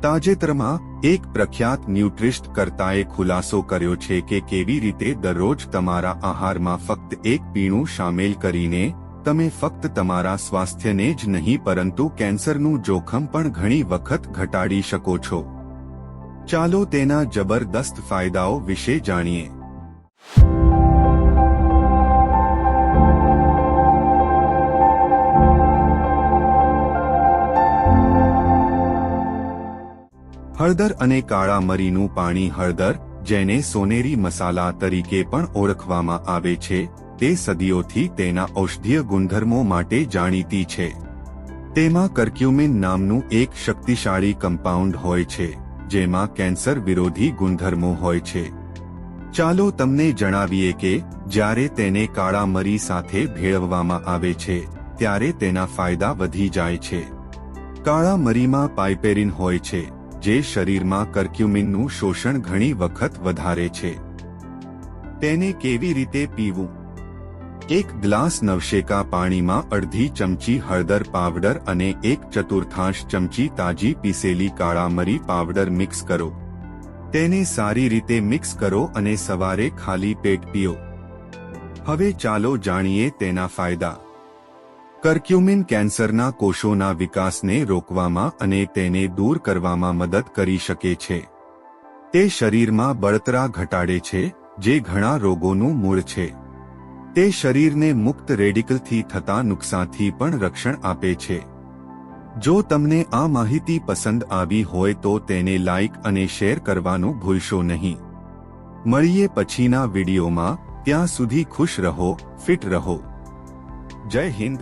તાજેતરમાં એક પ્રખ્યાત ન્યુટ્રિસ્ટ કર્તાએ ખુલાસો કર્યો છે કે કેવી રીતે દરરોજ તમારા આહારમાં ફક્ત એક પીણું શામેલ કરીને તમે ફક્ત તમારા સ્વાસ્થ્યને જ નહીં પરંતુ કેન્સરનું જોખમ પણ ઘણી વખત ઘટાડી શકો છો. ચાલો તેના જબરદસ્ત ફાયદાઓ વિશે જાણીએ. હળદર અને કાળા મરીનું પાણી. હળદર, જેને સોનેરી મસાલા તરીકે પણ ઓળખવામાં આવે છે, તે સદીઓથી તેના ઔષધીય ગુણધર્મો માટે જાણીતી છે. તેમાં કર્ક્યુમિન નામનું એક શક્તિશાળી કમ્પાઉન્ડ હોય છે, જેમાં કેન્સર વિરોધી ગુણધર્મો હોય છે. ચાલો તમને જણાવીએ કે જ્યારે તેને કાળા મરી સાથે ભેળવવામાં આવે છે ત્યારે તેના ફાયદા વધી જાય છે. કાળા મરીમાં પાઇપેરિન હોય છે, જે શરીરમાં કર્ક્યુમિનનું શોષણ ઘણી વખત વધારે છે. તેને કેવી રીતે પીવું? એક ગ્લાસ નવશેકા પાણીમાં અડધી ચમચી હળદર પાવડર અને 1/4 ચમચી તાજી પીસેલી કાળા મરી પાવડર મિક્સ કરો. તેને સારી રીતે મિક્સ કરો અને સવારે ખાલી પેટ પીઓ. હવે ચાલો જાણીએ તેના ફાયદા. કર્ક્યુમિન કેન્સરના કોષોના વિકાસને રોકવામાં અને તેને દૂર કરવામાં મદદ કરી શકે છે. તે શરીરમાં બળતરા ઘટાડે છે, જે ઘણા રોગોનું મૂળ છે. તે શરીરને મુક્ત રેડિકલથી થતા નુકસાનથી પણ રક્ષણ આપે છે. જો તમને આ માહિતી પસંદ આવી હોય તો તેને લાઇક અને શેર કરવાનું ભૂલશો નહીં. મળીએ પછીના વિડીયોમાં. ત્યાં સુધી ખુશ રહો, ફિટ રહો. જય હિન્દ.